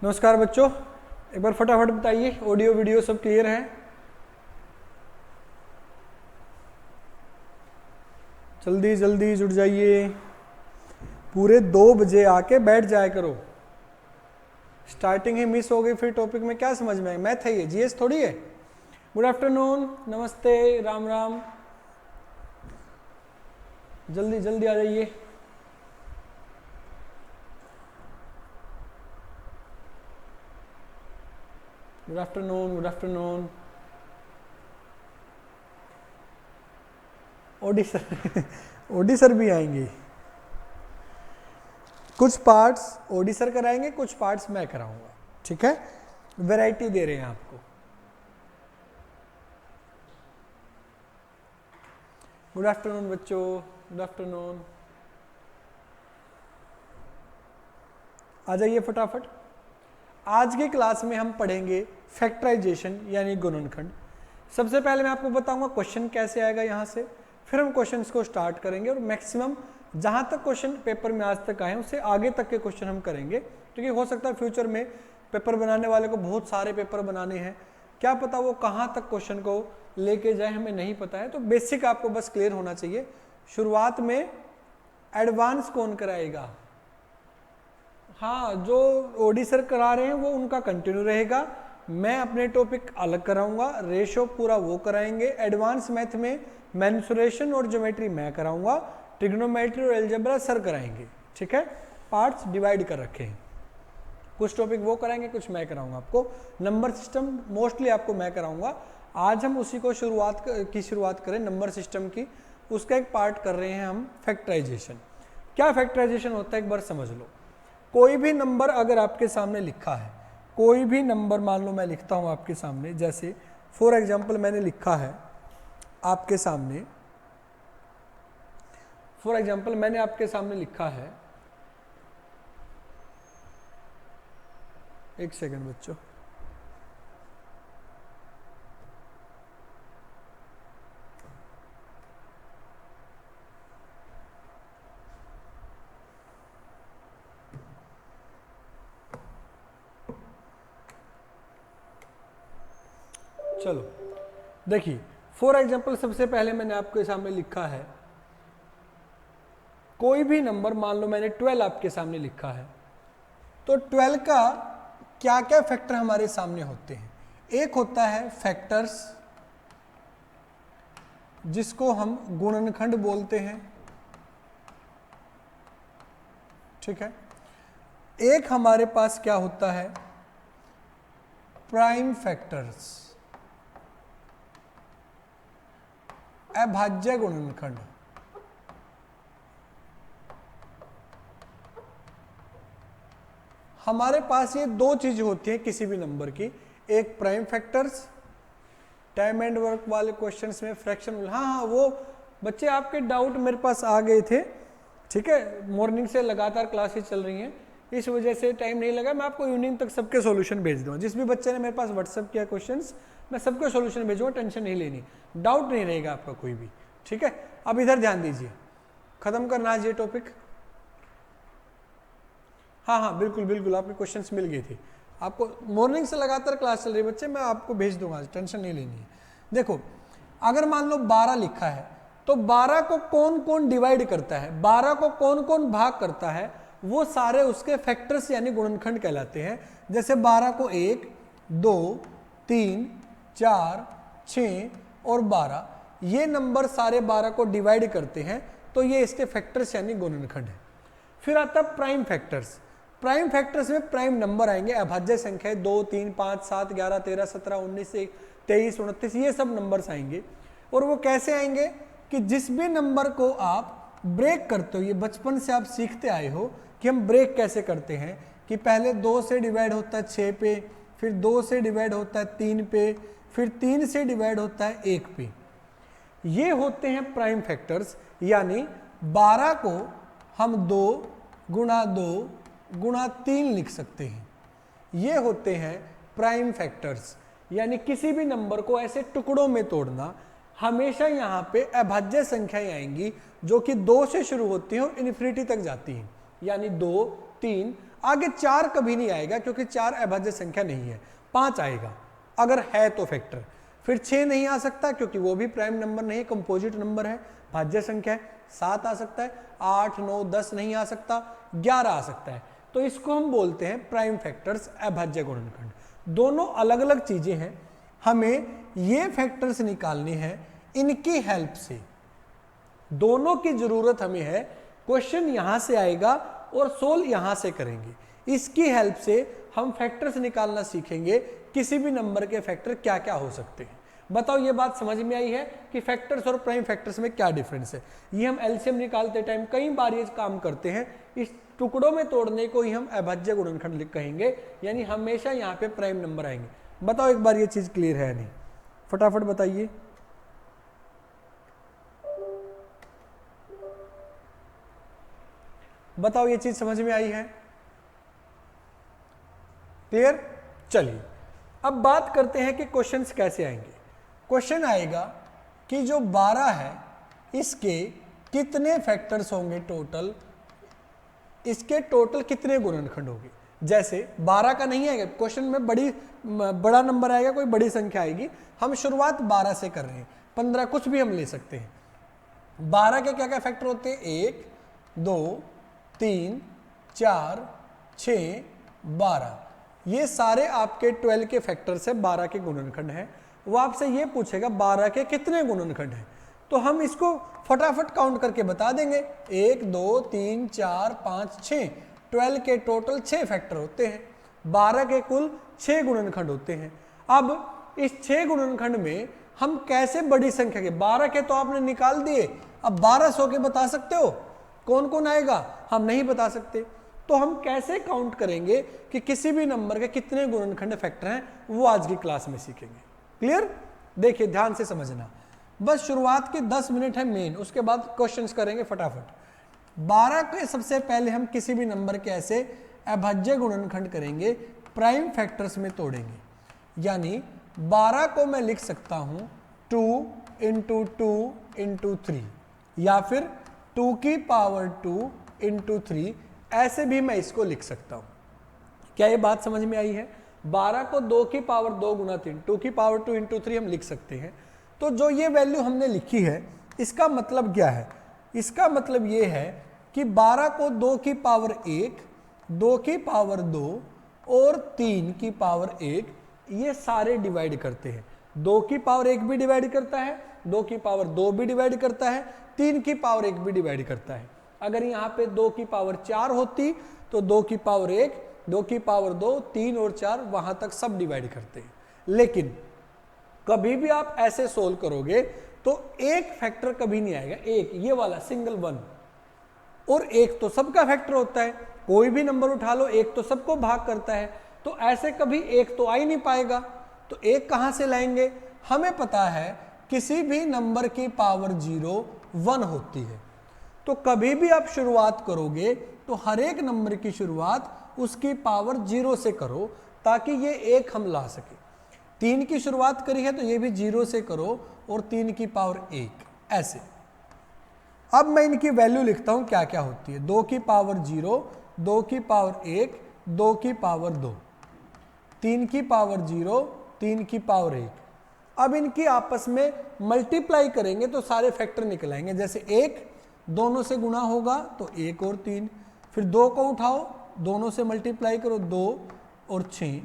नमस्कार बच्चों, एक बार फटाफट बताइए ऑडियो वीडियो सब क्लियर है? जल्दी जल्दी जुड़ जाइए, पूरे 2 बजे आके बैठ जाया करो। स्टार्टिंग ही मिस हो गई फिर टॉपिक में क्या समझ में आए? मैथ है ये, जीएस थोड़ी है। गुड आफ्टरनून, नमस्ते, राम राम, जल्दी जल्दी आ जाइए। Good afternoon, good afternoon. OD sir OD sir भी आएंगे। कुछ पार्ट्स ओडी सर कराएंगे, कुछ पार्ट्स मैं कराऊंगा, ठीक है? वैरायटी दे रहे हैं आपको। गुड आफ्टरनून बच्चों, गुड आफ्टरनून। आ जाइए फटाफट। आज की क्लास में हम पढ़ेंगे फैक्टराइजेशन यानी गुणनखंड। सबसे पहले मैं आपको बताऊंगा क्वेश्चन कैसे आएगा यहाँ से, फिर हम क्वेश्चंस को स्टार्ट करेंगे और मैक्सिमम जहाँ तक क्वेश्चन पेपर में आज तक आए उससे आगे तक के क्वेश्चन हम करेंगे, क्योंकि हो सकता है फ्यूचर में पेपर बनाने वाले को बहुत सारे पेपर बनाने हैं, क्या पता वो कहाँ तक क्वेश्चन को लेके जाए हमें नहीं पता है। तो बेसिक आपको बस क्लियर होना चाहिए। शुरुआत में एडवांस कौन कराएगा? हाँ, जो ओडी सर करा रहे हैं वो उनका कंटिन्यू रहेगा, मैं अपने टॉपिक अलग कराऊंगा। रेशो पूरा वो कराएंगे। एडवांस मैथ में मेंसुरेशन और ज्योमेट्री मैं कराऊंगा, ट्रिग्नोमेट्री और अलजेब्रा सर कराएंगे, ठीक है? पार्ट्स डिवाइड कर रखे हैं, कुछ टॉपिक वो कराएंगे, कुछ मैं कराऊंगा। आपको नंबर सिस्टम मोस्टली आपको मैं कराऊंगा। आज हम उसी को शुरुआत करें नंबर सिस्टम की। उसका एक पार्ट कर रहे हैं हम फैक्टराइजेशन। क्या फैक्टराइजेशन होता है एक बार समझ लो। कोई भी नंबर अगर आपके सामने लिखा है, कोई भी नंबर मान लो मैं लिखता हूं आपके सामने, जैसे फॉर एग्जांपल मैंने लिखा है आपके सामने, फॉर एग्जांपल मैंने आपके सामने लिखा है, एक सेकंड बच्चों, चलो देखिए फॉर एग्जांपल सबसे पहले मैंने आपके सामने लिखा है कोई भी नंबर, मान लो मैंने 12 आपके सामने लिखा है, तो 12 का क्या क्या फैक्टर हमारे सामने होते हैं? एक होता है फैक्टर्स जिसको हम गुणनखंड बोलते हैं, ठीक है? एक हमारे पास क्या होता है? प्राइम फैक्टर्स, अभाज्य गुणनखंड। हमारे पास ये दो चीज होती है किसी भी नंबर की, एक prime factors, time and work वाले क्वेश्चंस में फ्रैक्शन। हाँ, वो बच्चे आपके डाउट मेरे पास आ गए थे, ठीक है? मॉर्निंग से लगातार क्लासेस चल रही हैं, इस वजह से टाइम नहीं लगा। मैं आपको इवनिंग तक सबके सॉल्यूशन भेज दूंगा। जिस भी बच्चे ने मेरे पास व्हाट्सअप किया क्वेश्चंस, मैं सबके सॉल्यूशन भेजूंगा, टेंशन नहीं लेनी, डाउट नहीं रहेगा आपका कोई भी, ठीक है? अब इधर ध्यान दीजिए, खत्म करना आज ये टॉपिक। हाँ, बिल्कुल बिल्कुल, आपके क्वेश्चंस मिल गए थे आपको। मॉर्निंग से लगातार क्लास चल रही है बच्चे, मैं आपको भेज दूंगा, टेंशन नहीं लेनी है। देखो, अगर मान लो 12 लिखा है, तो 12 को कौन कौन डिवाइड करता है, 12 को कौन कौन भाग करता है, वो सारे उसके फैक्टर्स यानी गुणनखंड कहलाते हैं। जैसे 12 को 1, 2, 3, 4, 6 और 12, ये नंबर सारे 12 को डिवाइड करते हैं, तो ये इसके फैक्टर्स यानी गुणनखंड है। फिर आता है प्राइम फैक्टर्स। प्राइम फैक्टर्स में प्राइम नंबर आएंगे, अभाज्य संख्या 2, 3, 5, 7, 11, 13, 17, 19, 23, 29, ये सब नंबर्स आएंगे। और वो कैसे आएंगे कि जिस भी नंबर को आप ब्रेक करते हो, ये बचपन से आप सीखते आए हो कि हम ब्रेक कैसे करते हैं, कि पहले 2 से डिवाइड होता है 6 पे, फिर 2 से डिवाइड होता है 3 पे, फिर 3 से डिवाइड होता है 1 पे। ये होते हैं प्राइम फैक्टर्स, यानी 12 को हम 2 गुणा 2 गुणा 3 लिख सकते हैं। ये होते हैं प्राइम फैक्टर्स, यानी किसी भी नंबर को ऐसे टुकड़ों में तोड़ना। हमेशा यहाँ पे अभाज्य संख्याएं आएंगी जो कि 2 से शुरू होती हैं और इन्फिनिटी तक जाती हैं, यानी 2, 3। आगे 4 कभी नहीं आएगा क्योंकि 4 अभाज्य संख्या नहीं है, 5 आएगा अगर है तो फैक्टर। फिर 6 नहीं आ सकता क्योंकि वो भी प्राइम नंबर नहीं, कंपोजिट नंबर है, भाज्य संख्या है। 7 आ सकता है, 8, 9, 10 नहीं आ सकता, 11 आ सकता है। तो इसको हम बोलते हैं प्राइम फैक्टर्स, अभाज्य गुणनखंड। दोनों अलग अलग चीजें हैं, हमें ये फैक्टर्स निकालने हैं, इनकी हेल्प से दोनों की जरूरत हमें है। क्वेश्चन यहां से आएगा और सोल्व यहां से करेंगे, इसकी हेल्प से हम फैक्टर्स निकालना सीखेंगे, किसी भी नंबर के फैक्टर क्या क्या हो सकते हैं। बताओ ये बात समझ में आई है कि फैक्टर्स और प्राइम फैक्टर्स में क्या डिफरेंस है। ये हम एलसीएम निकालते टाइम कई बार ये काम करते हैं, इस टुकड़ों में तोड़ने को ही हम अभाज्य गुणनखंड कहेंगे, यानी हमेशा यहाँ पे प्राइम नंबर आएंगे। बताओ एक बार ये चीज क्लियर है नहीं, फटाफट बताइए। बताओ ये चीज समझ में आई है, क्लियर। चलिए अब बात करते हैं कि क्वेश्चंस कैसे आएंगे। क्वेश्चन आएगा कि जो 12 है इसके कितने फैक्टर्स होंगे टोटल, इसके टोटल कितने गुणनखंड होंगे। जैसे 12 का नहीं आएगा क्वेश्चन में, बड़ा नंबर आएगा, कोई बड़ी संख्या आएगी। हम शुरुआत 12 से कर रहे हैं, 15 कुछ भी हम ले सकते हैं। 12 के क्या क्या फैक्टर होते हैं, 1, 2, 3, 4, 6, 12। ये सारे आपके 12 के फैक्टर से 12 के गुणनखंड हैं। वो आपसे ये पूछेगा 12 के कितने गुणनखंड हैं, तो हम इसको फटाफट काउंट करके बता देंगे। 1, 2, 3, 4, 5, 6। 12 के टोटल 6 फैक्टर होते हैं, 12 के कुल 6 गुणनखंड होते हैं। अब इस 6 गुणनखंड में हम कैसे बड़ी संख्या के, 12 के तो आपने निकाल दिए, अब 1200 के बता सकते हो कौन कौन आएगा, हम नहीं बता सकते। तो हम कैसे काउंट करेंगे कि किसी भी नंबर के कितने गुणनखंड फैक्टर हैं, वो आज की क्लास में सीखेंगे। क्लियर। देखिए ध्यान से समझना, बस शुरुआत के 10 मिनट है मेन, उसके बाद क्वेश्चंस करेंगे फटाफट। 12 के सबसे पहले हम किसी भी नंबर के ऐसे अभाज्य गुणनखंड करेंगे, प्राइम फैक्टर्स में तोड़ेंगे। यानी 12 को मैं लिख सकता हूं 2 × 2 × 3, या फिर 2 की पावर 2 × 3, ऐसे भी मैं इसको लिख सकता हूं। क्या ये बात समझ में आई है। 12 को 2 की पावर 2 × 3, 2 की पावर 2 × 3 हम लिख सकते हैं। तो जो ये वैल्यू हमने लिखी है, इसका मतलब क्या है, इसका मतलब ये है कि 12 को 2 की पावर 1, 2 की पावर 2 और 3 की पावर 1, ये सारे डिवाइड करते हैं। 2 की पावर 1 भी डिवाइड करता है, 2 की पावर 2 भी डिवाइड करता है, 3 की पावर 1 भी डिवाइड करता है। अगर यहाँ पे 2 की पावर 4 होती तो 2 की पावर 1, 2 की पावर 2, 3 और 4 वहां तक सब डिवाइड करते हैं। लेकिन कभी भी आप ऐसे सोल्व करोगे तो एक फैक्टर कभी नहीं आएगा, एक ये वाला सिंगल 1, और एक तो सबका फैक्टर होता है। कोई भी नंबर उठा लो, एक तो सबको भाग करता है, तो ऐसे कभी एक तो आ ही नहीं पाएगा। तो एक कहां से लाएंगे, हमें पता है किसी भी नंबर की पावर 0 1 होती है। तो कभी भी आप शुरुआत करोगे तो हर एक नंबर की शुरुआत उसकी पावर 0 से करो, ताकि ये एक हम ला सके। 3 की शुरुआत करी है तो ये भी 0 से करो, और 3 की पावर 1, ऐसे। अब मैं इनकी वैल्यू लिखता हूं क्या क्या होती है। 2 की पावर 0, 2 की पावर 1, 2 की पावर 2, 3 की पावर 0, 3 की पावर 1। अब इनकी आपस में मल्टीप्लाई करेंगे तो सारे फैक्टर निकल आएंगे। जैसे 1 दोनों से गुणा होगा तो 1 और 3, फिर 2 को उठाओ दोनों से मल्टीप्लाई करो 2 और 6,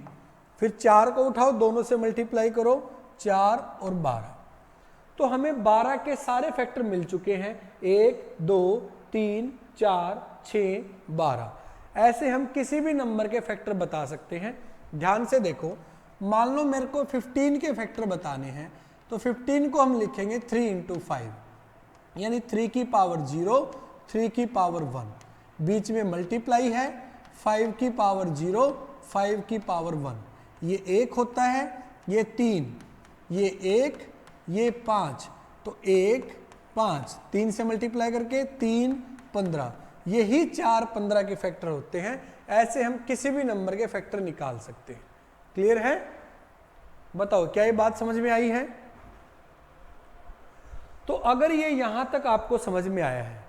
फिर 4 को उठाओ दोनों से मल्टीप्लाई करो 4 और 12। तो हमें 12 के सारे फैक्टर मिल चुके हैं, 1, 2, 3, 4, 6, 12। ऐसे हम किसी भी नंबर के फैक्टर बता सकते हैं। ध्यान से देखो, मान लो मेरे को 15 के फैक्टर बताने हैं, तो 15 को हम लिखेंगे 3 × 5, यानी 3 की पावर 0, 3 की पावर 1, बीच में मल्टीप्लाई है, 5 की पावर 0, 5 की पावर 1, ये 1 होता है, ये 3, ये 1, ये 5, तो 1, 5, 3 से मल्टीप्लाई करके 3, 15, यही 4, 15 के फैक्टर होते हैं। ऐसे हम किसी भी नंबर के फैक्टर निकाल सकते हैं। क्लियर है। बताओ क्या ये बात समझ में आई है। तो अगर ये यहां तक आपको समझ में आया है,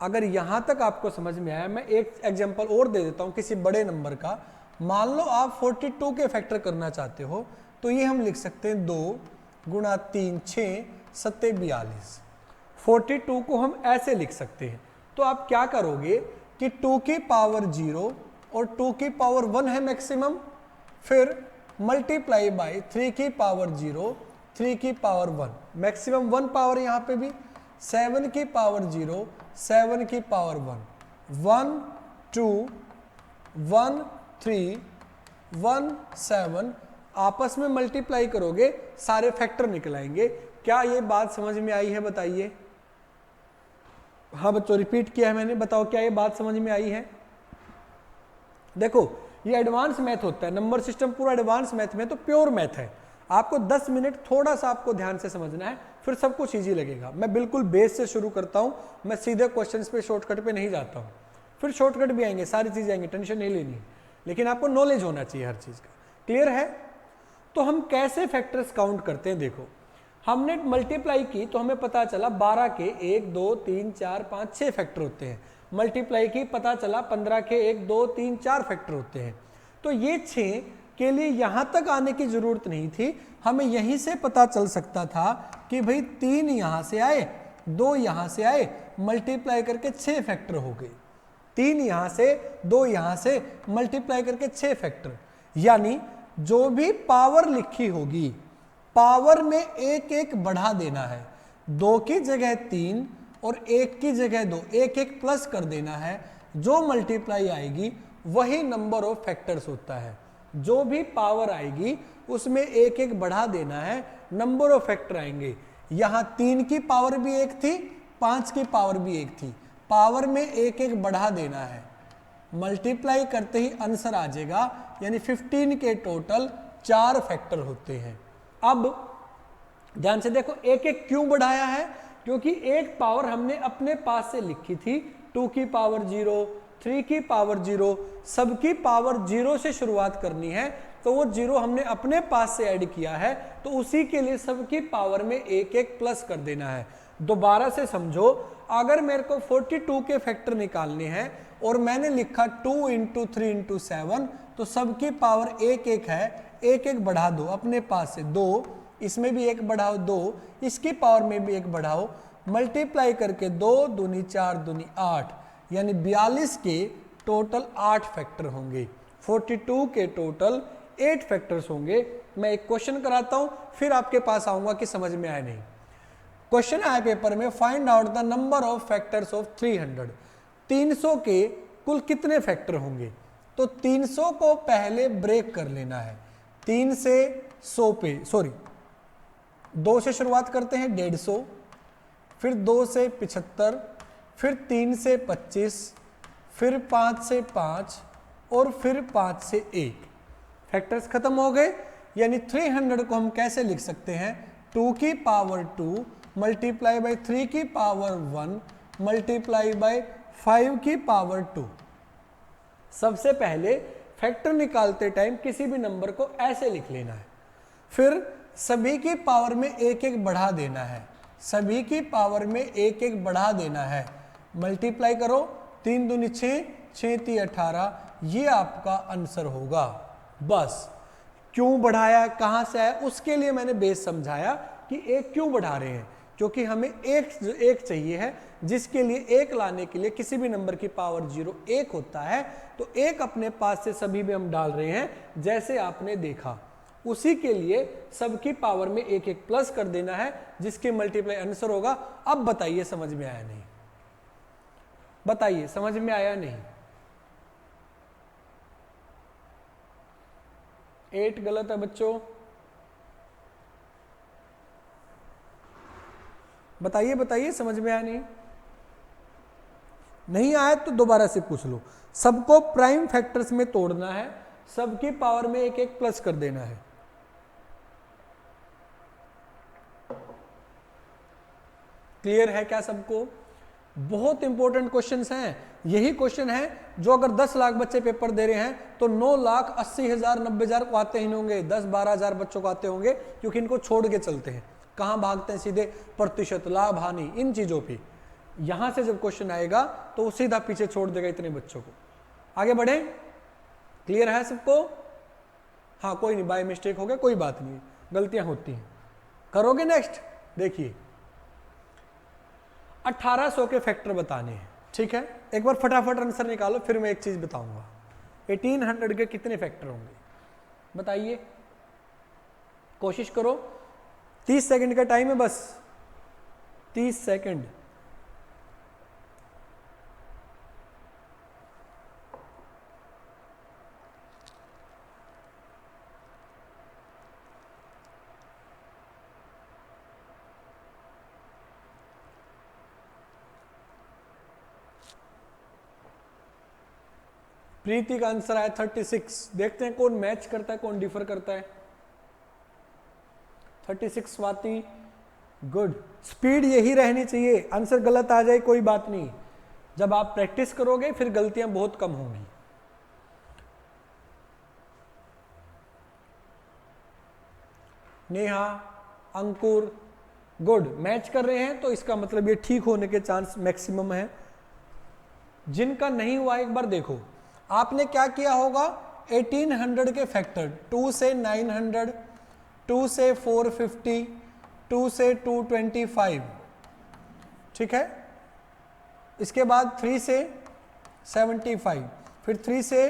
अगर यहां तक आपको समझ में आया, मैं एक एग्जांपल और दे देता हूं किसी बड़े नंबर का। मान लो आप 42 के फैक्टर करना चाहते हो, तो ये हम लिख सकते हैं 2 गुणा 3 6 7 42। 42 को हम ऐसे लिख सकते हैं। तो आप क्या करोगे कि 2 की पावर 0 और 2 की पावर 1 है मैक्सिमम, फिर मल्टीप्लाई बाय 3 की पावर 0 3 की पावर 1, मैक्सिमम 1 पावर यहाँ पे भी, 7 की पावर 0 7 की पावर 1, 1 2 1 3 1 7, आपस में मल्टीप्लाई करोगे सारे फैक्टर निकल आएंगे। क्या ये बात समझ में आई है बताइए? हाँ बच्चों, रिपीट किया है मैंने, बताओ क्या ये बात समझ में आई है? देखो ये एडवांस मैथ होता है, नंबर सिस्टम पूरा एडवांस मैथ में तो प्योर मैथ है। आपको 10 मिनट थोड़ा सा आपको ध्यान से समझना है, फिर सब कुछ इजी लगेगा। मैं बिल्कुल बेस से शुरू करता हूं, मैं सीधे क्वेश्चंस पे शॉर्टकट पे नहीं जाता हूं, फिर शॉर्टकट भी आएंगे, सारी चीजें आएंगी, टेंशन नहीं लेनी, लेकिन आपको नॉलेज होना चाहिए हर चीज का। क्लियर है? तो हम कैसे फैक्टर्स काउंट करते हैं? देखो हमने मल्टीप्लाई की तो हमें पता चला 12 के 1 2 3 4 5 6 फैक्टर होते हैं। मल्टीप्लाई की पता चला 15 के 1 2 3 4 फैक्टर होते हैं। तो ये 6 के लिए यहां तक आने की जरूरत नहीं थी, हमें यहीं से पता चल सकता था कि भाई 3 यहां से आए 2 यहां से आए, मल्टीप्लाई करके 6 फैक्टर हो गए। 3 यहां से 2 यहां से, मल्टीप्लाई करके 6 फैक्टर। यानी जो भी पावर लिखी होगी, पावर में एक एक बढ़ा देना है। 2 की जगह 3 और 1 की जगह 2, एक एक प्लस कर देना है। जो मल्टीप्लाई आएगी वही नंबर ऑफ फैक्टर्स होता है। जो भी पावर आएगी उसमें एक एक बढ़ा देना है, नंबर ऑफ फैक्टर आएंगे। यहां 3 की पावर भी 1 थी, 5 की पावर भी 1 थी, पावर में एक एक बढ़ा देना है, मल्टीप्लाई करते ही आंसर आ जाएगा। यानी 15 के टोटल 4 फैक्टर होते हैं। अब ध्यान से देखो, एक एक क्यों बढ़ाया है? क्योंकि एक पावर हमने अपने पास से लिखी थी, 2 की पावर 0 3 की पावर 0, सबकी पावर 0 से शुरुआत करनी है, तो वो 0 हमने अपने पास से ऐड किया है, तो उसी के लिए सबकी पावर में एक एक प्लस कर देना है। दोबारा से समझो, अगर मेरे को 42 के फैक्टर निकालने हैं और मैंने लिखा 2 इंटू 3 इंटू 7, तो सबकी पावर एक एक है, एक एक बढ़ा दो अपने पास से, 2 इसमें भी एक बढ़ाओ, 2 इसकी पावर में भी एक बढ़ाओ, मल्टीप्लाई करके 2 दूनी 4 दूनी 8, यानी 42 के टोटल 8 फैक्टर होंगे। 42 के टोटल 8 फैक्टर्स होंगे। मैं एक क्वेश्चन कराता हूं, फिर आपके पास आऊंगा कि समझ में आया नहीं। क्वेश्चन आया पेपर में, find out the number of factors of 300। 300 के कुल कितने फैक्टर होंगे? तो 300 को पहले ब्रेक कर लेना है। 3 से 100 पे, सॉरी 2 से शुरुआत करते हैं, 150, फिर 2 से 75, फिर 3 से 25, फिर 5 से 5 और फिर 5 से 1। फैक्टर्स खत्म हो गए। यानी 300 को हम कैसे लिख सकते हैं? 2 की पावर 2 मल्टीप्लाई बाई 3 की पावर 1 मल्टीप्लाई बाई 5 की पावर 2। सबसे पहले फैक्टर निकालते टाइम किसी भी नंबर को ऐसे लिख लेना है, फिर सभी की पावर में एक एक बढ़ा देना है, सभी की पावर में एक एक बढ़ा देना है, मल्टीप्लाई करो, 3 दूनी 6, 6 × 18, ये आपका आंसर होगा। बस क्यों बढ़ाया, कहां से आया, उसके लिए मैंने बेस समझाया कि एक क्यों बढ़ा रहे हैं, क्योंकि हमें एक चाहिए है, जिसके लिए एक लाने के लिए किसी भी नंबर की पावर 0 1 होता है, तो एक अपने पास से सभी में हम डाल रहे हैं, जैसे आपने देखा। उसी के लिए सबकी पावर में एक एक प्लस कर देना है, जिसके मल्टीप्लाई आंसर होगा। अब बताइए समझ में आया नहीं? बताइए समझ में आया नहीं? 8 गलत है बच्चों, बताइए बताइए, समझ में आया नहीं? नहीं आया तो दोबारा से पूछ लो। सबको प्राइम फैक्टर्स में तोड़ना है, सबकी पावर में एक एक प्लस कर देना है। क्लियर है क्या सबको? बहुत इंपॉर्टेंट क्वेश्चंस हैं। यही क्वेश्चन है जो अगर 10 लाख बच्चे पेपर दे रहे हैं तो 9,80,000 90,000 को आते ही होंगे, 10-12,000 बच्चों को आते होंगे, क्योंकि इनको छोड़ के चलते हैं। कहां भागते हैं? सीधे प्रतिशत, लाभ, हानि, इन चीजों पे। यहां से जब क्वेश्चन आएगा तो वो सीधा पीछे छोड़ देगा इतने बच्चों को। आगे बढ़े, क्लियर है सबको? हाँ, कोई नहीं, बाय मिस्टेक हो गया, कोई बात नहीं, गलतियां होती हैं। करोगे नेक्स्ट? देखिए 1800 के फैक्टर बताने हैं, ठीक है? एक बार फटाफट आंसर निकालो, फिर मैं एक चीज बताऊंगा। 1800 के कितने फैक्टर होंगे बताइए, कोशिश करो। 30 सेकंड का टाइम है, बस 30 सेकंड। प्रीति का आंसर आया 36। देखते हैं कौन मैच करता है, कौन डिफर करता है। 36 स्वाति, गुड। स्पीड यही रहनी चाहिए, आंसर गलत आ जाए कोई बात नहीं, जब आप प्रैक्टिस करोगे फिर गलतियां बहुत कम होंगी। नेहा, अंकुर, गुड, मैच कर रहे हैं तो इसका मतलब ये ठीक होने के चांस मैक्सिमम है। जिनका नहीं हुआ एक बार देखो, आपने क्या किया होगा, 1800 के फैक्टर 2 से 900, 2 से 450, 2 से 225, ठीक है? इसके बाद 3 से 75, फिर 3 से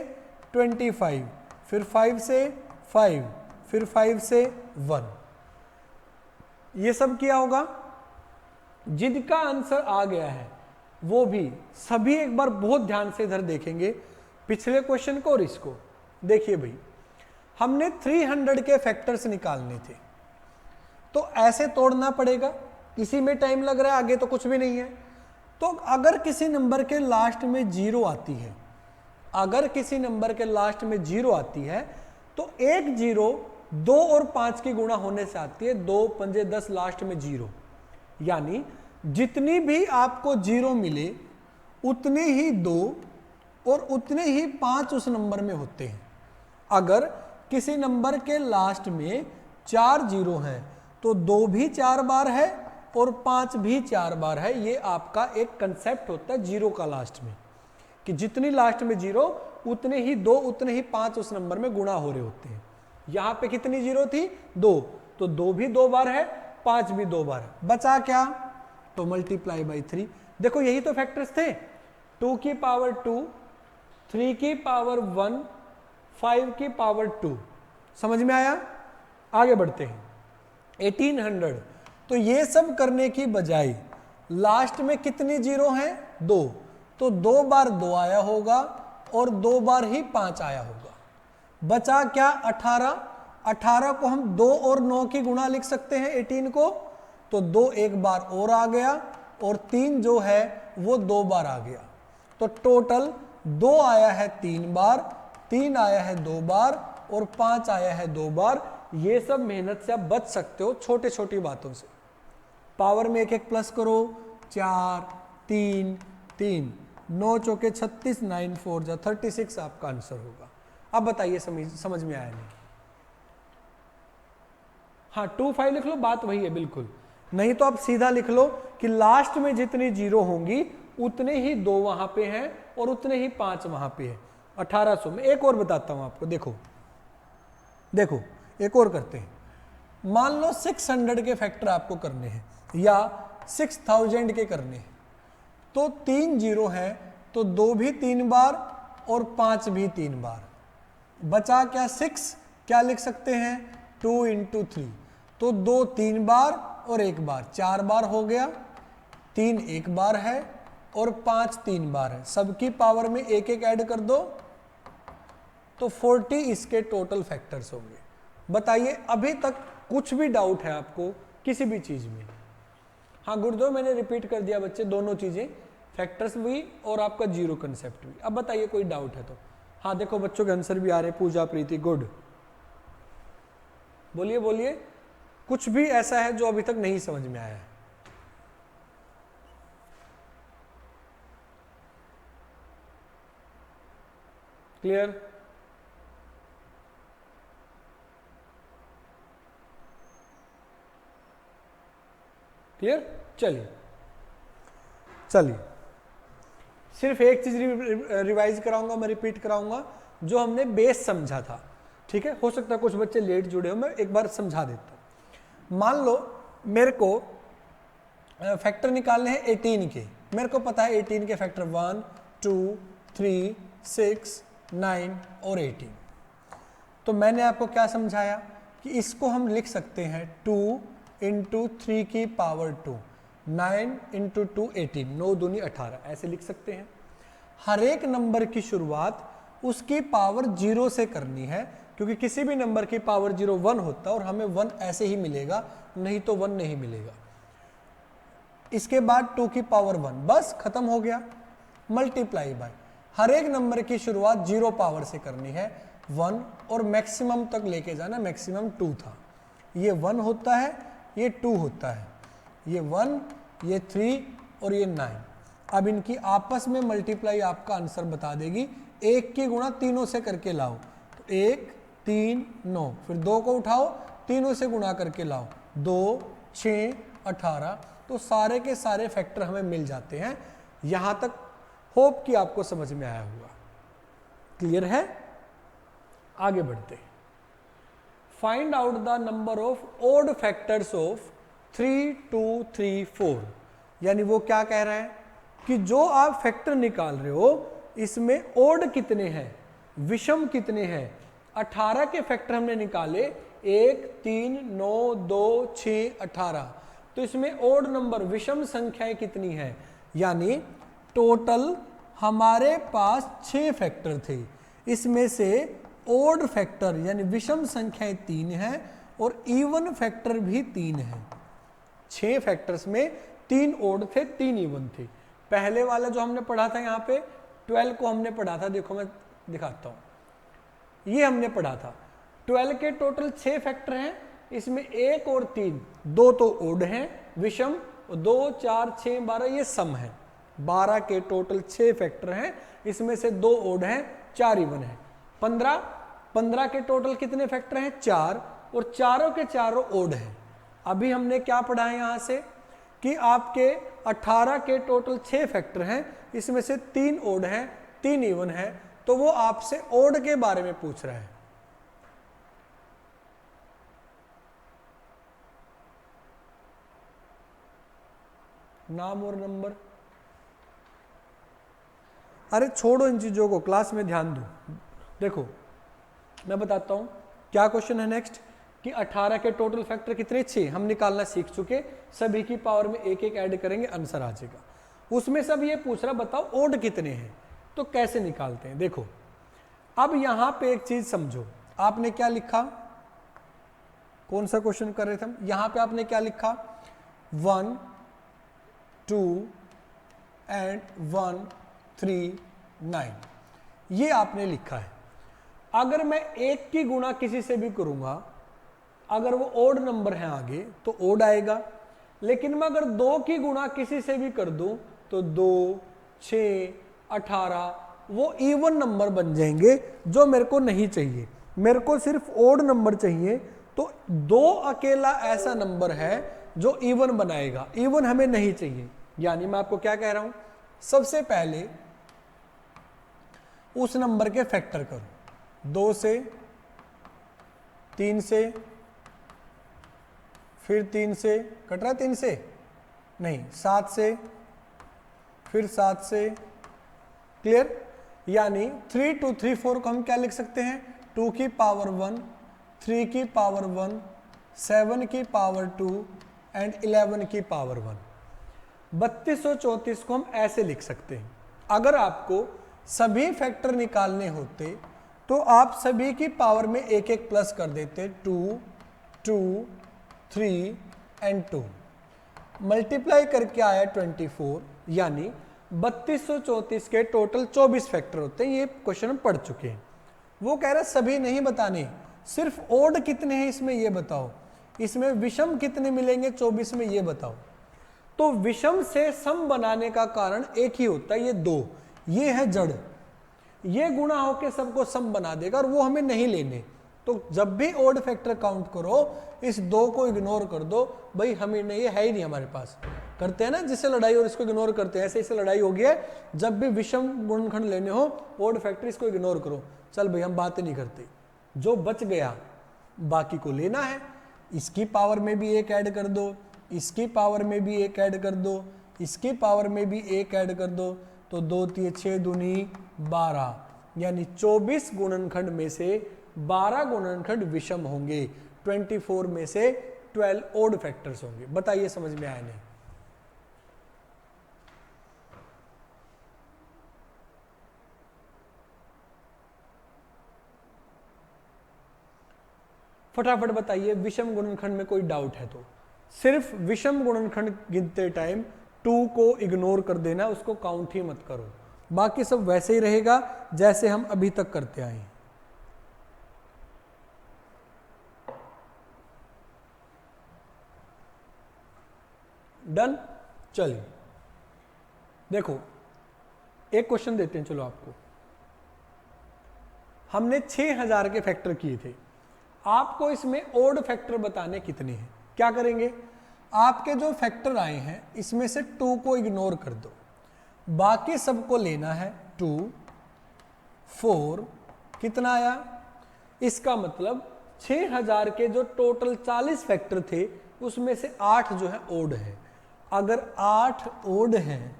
25, फिर 5 से 5, फिर 5 से 1, ये सब किया होगा। जिनका आंसर आ गया है वो भी सभी एक बार बहुत ध्यान से इधर देखेंगे, पिछले क्वेश्चन को और इसको। देखिए भाई, हमने 300 के फैक्टर्स निकालने थे, तो ऐसे तोड़ना पड़ेगा, इसी में टाइम लग रहा है, आगे तो कुछ भी नहीं है। तो अगर किसी नंबर के लास्ट में 0 आती है, अगर किसी नंबर के लास्ट में 0 आती है तो एक 0 2 और 5 की गुणा होने से आती है, 2 पंजे 10, लास्ट में 0, यानी जितनी भी आपको 0 मिले उतने ही 2 और उतने ही 5 उस नंबर में होते हैं। अगर किसी नंबर के लास्ट में 4 0 हैं तो 2 भी 4 बार है और 5 भी 4 बार है। ये आपका एक कंसेप्ट होता है 0 का लास्ट में, कि जितनी लास्ट में 0 उतने ही 2 उतने ही 5 उस नंबर में गुणा हो रहे होते हैं। यहां पे कितनी 0 थी? 2, तो 2 भी 2 बार है, 5 भी 2 बार है, बचा क्या? तो मल्टीप्लाई बाई 3। देखो यही तो फैक्टर्स थे, 2 की पावर 2, 3 की पावर 1, 5 की पावर 2। समझ में आया? आगे बढ़ते हैं। 1800, तो ये सब करने की बजाय लास्ट में कितनी 0 हैं? 2, तो 2 बार 2 आया होगा और 2 बार ही 5 आया होगा। बचा क्या? 18। 18 को हम 2 और 9 की गुणा लिख सकते हैं 18 को, तो 2 एक बार और आ गया और 3 जो है वो 2 बार आ गया, तो टोटल 2 आया है 3 बार, 3 आया है 2 बार और 5 आया है 2 बार। ये सब मेहनत से आप बच सकते हो छोटे छोटी बातों से। पावर में एक एक प्लस करो, 4 3 3, 9 चौके 36, 9 4 जा 36 आपका आंसर होगा। अब बताइए समझ में आया नहीं? हाँ 2 5 लिख लो, बात वही है बिल्कुल। नहीं तो आप सीधा लिख लो कि लास्ट में जितनी 0 होंगी उतने ही 2 वहां पे हैं और उतने ही 5 वहां पे है। 1800 में एक और बताता हूं आपको, देखो देखो एक और करते हैं। मान लो 600 के फैक्टर आपको करने हैं या 6000 के करने हैं, तो 3 0 है तो 2 भी 3 बार और 5 भी 3 बार। बचा क्या? 6, क्या लिख सकते हैं? 2 × 3, तो 2 3 बार और 1 बार, 4 बार हो गया। 3 1 बार है और 5 3 बार है, सबकी पावर में एक एक ऐड कर दो तो 40 इसके टोटल फैक्टर्स होंगे। बताइए अभी तक कुछ भी डाउट है आपको किसी भी चीज में? हाँ गुरुदेव मैंने रिपीट कर दिया बच्चे, दोनों चीजें, फैक्टर्स भी और आपका 0 कंसेप्ट भी। अब बताइए कोई डाउट है तो? हाँ देखो बच्चों के आंसर भी आ रहे हैं। पूजा, प्रीति, गुड, बोलिए बोलिए, कुछ भी ऐसा है जो अभी तक नहीं समझ में आया है? क्लियर? क्लियर? चलिए चलिए सिर्फ एक चीज रिवाइज कराऊंगा, मैं रिपीट कराऊंगा जो हमने बेस समझा था, ठीक है। हो सकता है कुछ बच्चे लेट जुड़े हो, मैं एक बार समझा देता हूं। मान लो मेरे को फैक्टर निकालने हैं 18 के, मेरे को पता है 18 के फैक्टर 1 2 3 6 9 और 18। तो मैंने आपको क्या समझाया कि इसको हम लिख सकते हैं 2 इंटू 3 की पावर 2, 9 इंटू 2 18, 9 दूनी 18, ऐसे लिख सकते हैं। हर एक नंबर की शुरुआत उसकी पावर 0 से करनी है, क्योंकि किसी भी नंबर की पावर 0 1 होता है और हमें 1 ऐसे ही मिलेगा, नहीं तो 1 नहीं मिलेगा। इसके बाद 2 की पावर 1, बस खत्म हो गया। मल्टीप्लाई बाय, हर एक नंबर की शुरुआत 0 पावर से करनी है 1 और मैक्सिमम तक लेके जाना, मैक्सिमम 2 था। ये 1 होता है, ये 2 होता है, ये 1, ये 3 और ये 9। अब इनकी आपस में मल्टीप्लाई आपका आंसर बता देगी। 1 की गुणा तीनों से करके लाओ, तो 1 3 9, फिर 2 को उठाओ तीनों से गुणा करके लाओ, 2 6 18। तो सारे के सारे फैक्टर हमें मिल जाते हैं। यहां तक होप कि आपको समझ में आया होगा। क्लियर है? आगे बढ़ते हैं। Find out the number of odd factors of 3 2 3 4। यानी वो क्या कह रहा है कि जो आप फैक्टर निकाल रहे हो इसमें ओड कितने हैं, विषम कितने हैं। 18 के फैक्टर हमने निकाले 1 3 9 2 6 18, तो इसमें ओड नंबर विषम संख्याएं कितनी हैं। यानी टोटल हमारे पास 6 फैक्टर थे, इसमें से ओड फैक्टर यानी विषम संख्याएं 3 हैं और इवन फैक्टर भी 3 हैं। 6 फैक्टर्स में 3 ओड थे 3 इवन थे। पहले वाला जो हमने पढ़ा था यहाँ पे 12 को हमने पढ़ा था, देखो मैं दिखाता हूँ, ये हमने पढ़ा था। 12 के टोटल 6 फैक्टर हैं, इसमें 1 और 3, 2 तो ओड हैं विषम, 2 4 6 12 ये सम है। 12 के टोटल 6 फैक्टर हैं, इसमें से 2 ओड हैं 4 इवन है। 15 के टोटल कितने फैक्टर हैं 4, और चारों के चारों ओड हैं। अभी हमने क्या पढ़ा है यहां से कि आपके 18 के टोटल 6 फैक्टर हैं, इसमें से 3 ओड हैं 3 इवन है। तो वो आपसे ओड के बारे में पूछ रहा है। नाम और नंबर, अरे छोड़ो इन चीजों को, क्लास में ध्यान दो। देखो मैं बताता हूं क्या क्वेश्चन है नेक्स्ट कि 18 के टोटल फैक्टर कितने 6 हम निकालना सीख चुके, सभी की पावर में एक एक ऐड करेंगे आंसर आ जाएगा। उसमें सब ये पूछ रहा बताओ ओड कितने हैं, तो कैसे निकालते हैं। देखो अब यहां पे एक चीज समझो, आपने क्या लिखा, कौन सा क्वेश्चन कर रहे थे हम, यहां पे आपने क्या लिखा 1 2 एंड 1 3 9, ये आपने लिखा है। अगर मैं 1 की गुणा किसी से भी करूंगा, अगर वो ओड नंबर है आगे तो ओड आएगा, लेकिन मैं अगर 2 की गुणा किसी से भी कर दूं तो 2 6 18 वो इवन नंबर बन जाएंगे, जो मेरे को नहीं चाहिए। मेरे को सिर्फ ओड नंबर चाहिए, तो 2 अकेला ऐसा नंबर है जो इवन बनाएगा, इवन हमें नहीं चाहिए। यानी मैं आपको क्या कह रहा हूं, सबसे पहले उस नंबर के फैक्टर करो, 2 से 3 से, फिर 3 से, कट रहा है 3 से नहीं, 7 से, फिर 7 से। क्लियर? यानी 3 2 3 4 को हम क्या लिख सकते हैं 2 की पावर 1, 3 की पावर 1, 7 की पावर 2 एंड 11 की पावर 1। 3234 को हम ऐसे लिख सकते हैं। अगर आपको सभी फैक्टर निकालने होते तो आप सभी की पावर में एक एक प्लस कर देते, 2 2 3 एंड 2, मल्टीप्लाई करके आया 24। यानी 3234 के टोटल 24 फैक्टर होते हैं। ये क्वेश्चन हम पढ़ चुके हैं। वो कह रहा है सभी नहीं बताने, सिर्फ ओड कितने हैं इसमें ये बताओ, इसमें विषम कितने मिलेंगे 24 में ये बताओ। तो विषम से सम बनाने का कारण एक ही होता है, ये 2, ये है जड़, ये गुणा होके सबको सम बना देगा और वो हमें नहीं लेने। तो जब भी ओड फैक्टर काउंट करो इस 2 को इग्नोर कर दो, भाई हमें नहीं, ये है ही नहीं हमारे पास, करते हैं ना, जिससे लड़ाई और इसको इग्नोर करते हैं, ऐसे इससे लड़ाई होगी है। जब भी विषम गुणनखंड लेने हो ओड फैक्टर इसको इग्नोर करो, चल भाई हम बातें नहीं करते, जो बच गया बाकी को लेना है। इसकी पावर में भी एक ऐड कर दो, इसकी पावर में भी एक ऐड कर दो, इसकी पावर में भी एक ऐड कर दो, तो 2 3 6 दूनी 12, यानी 24 गुणनखंड में से 12 गुणनखंड विषम होंगे, 24 में से 12 ओड फैक्टर्स होंगे। बताइए समझ में आया नहीं? फटाफट बताइए, विषम गुणनखंड में कोई डाउट है तो। सिर्फ विषम गुणनखंड गिनते टाइम 2 को इग्नोर कर देना, उसको काउंट ही मत करो, बाकी सब वैसे ही रहेगा जैसे हम अभी तक करते आए हैं। डन। चलिए देखो एक क्वेश्चन देते हैं, चलो आपको। हमने 6000 के फैक्टर किए थे, आपको इसमें ओड फैक्टर बताने कितने हैं। क्या करेंगे, आपके जो फैक्टर आए हैं इसमें से 2 को इग्नोर कर दो, बाकी सबको लेना है। 2 4 कितना आया, इसका मतलब 6000 के जो टोटल 40 फैक्टर थे उसमें से 8 जो है ओड है। अगर 8 ओड हैं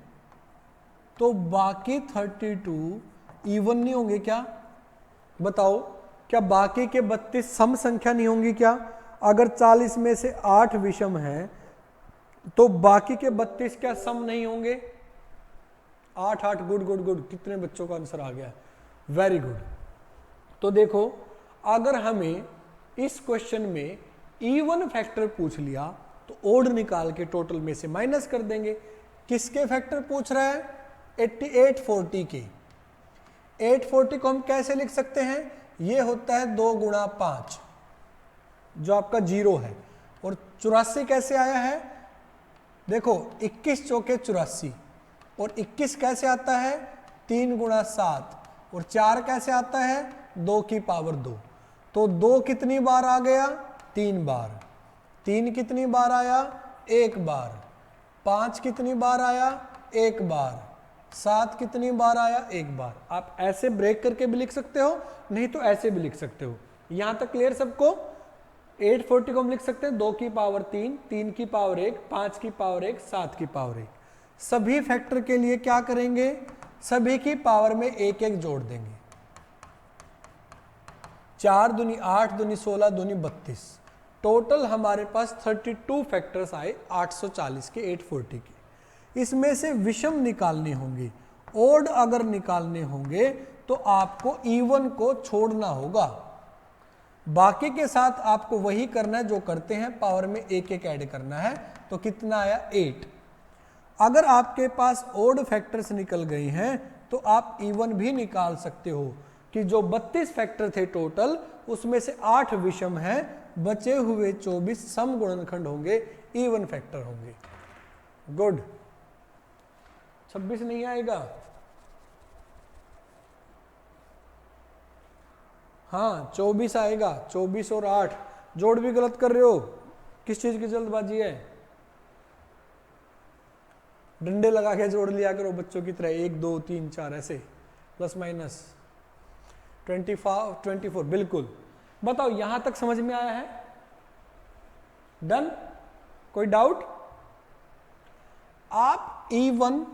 तो बाकी 32 इवन नहीं होंगे क्या? बताओ, क्या बाकी के 32 सम संख्या नहीं होंगी क्या? अगर 40 में से 8 विषम हैं तो बाकी के 32 क्या सम नहीं होंगे? 8 8, गुड गुड गुड, कितने बच्चों का आंसर आ गया, वेरी गुड। तो देखो, अगर हमें इस क्वेश्चन में इवन फैक्टर पूछ लिया तो ओड निकाल के टोटल में से माइनस कर देंगे। किसके फैक्टर पूछ रहा है? 840 के। 840 को हम कैसे लिख सकते हैं? ये होता है 2 गुणा 5 जो आपका 0 है। और 84 कैसे आया है? देखो 21 चौके 84, और 21 कैसे आता है? 3 गुणा 7, और 4 कैसे आता है? 2 की पावर 2। तो 2 कितनी बार आ गया? 3 बार। 3 कितनी बार आया? 1 बार। 5 कितनी बार आया? 1 बार। 7 कितनी बार आया? 1 बार। आप ऐसे ब्रेक करके भी लिख सकते हो, नहीं तो ऐसे भी लिख सकते हो। यहां तक क्लियर सबको? 840 को हम लिख सकते हैं 2 की पावर 3, 3 की पावर 1, 5 की पावर 1, 7 की पावर 1। सभी फैक्टर के लिए क्या करेंगे? सभी की पावर में 1 1 जोड़ देंगे। 4 दूनी 8, दूनी 16, दूनी 32। टोटल हमारे पास 32 फैक्टर्स आए 840 के, 840 के। इसमें से विषम निकालने होंगे, ओड अगर निकालने होंगे तो आपको इवन को छोड़ना होगा। बाकी के साथ आपको वही करना है जो करते हैं, पावर में 1 1 ऐड करना है। तो कितना आया? 8। अगर आपके पास ओड फैक्टर्स निकल गए हैं तो आप इवन भी निकाल सकते हो कि जो 32 फैक्टर थे टोटल, उसमें से 8 विषम हैं, बचे हुए 24 सम गुणनखंड होंगे, इवन फैक्टर होंगे। गुड। 26 नहीं आएगा? हाँ 24 आएगा। 24 और 8 जोड़ भी गलत कर रहे हो, किस चीज की जल्दबाजी है? डंडे लगा के जोड़ लिया करो बच्चों की तरह, 1 2 3 4 ऐसे, प्लस माइनस 24। बिल्कुल। बताओ यहां तक समझ में आया है? डन। कोई डाउट? आप इवन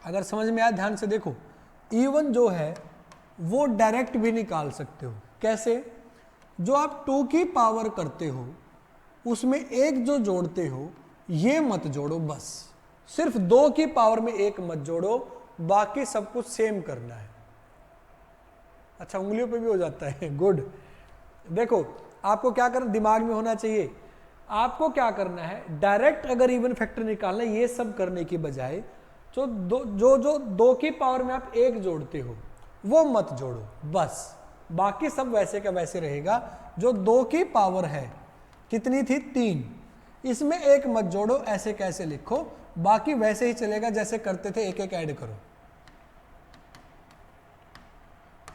अगर समझ में आया ध्यान से देखो, इवन जो है वो डायरेक्ट भी निकाल सकते हो। कैसे? जो आप 2 की पावर करते हो उसमें 1 जो जोड़ते हो ये मत जोड़ो, बस सिर्फ 2 की पावर में 1 मत जोड़ो, बाकी सब कुछ सेम करना है। अच्छा उंगलियों पे भी हो जाता है, गुड। देखो आपको क्या करना, दिमाग में होना चाहिए, आपको क्या करना है, डायरेक्ट अगर इवन फैक्टर निकालना है, ये सब करने की बजाय जो 2 की पावर में आप 1 जोड़ते हो वो मत जोड़ो, बस बाकी सब वैसे का वैसे रहेगा। जो 2 की पावर है कितनी थी? 3, इसमें 1 मत जोड़ो, ऐसे कैसे लिखो, बाकी वैसे ही चलेगा जैसे करते थे, 1 1 ऐड करो।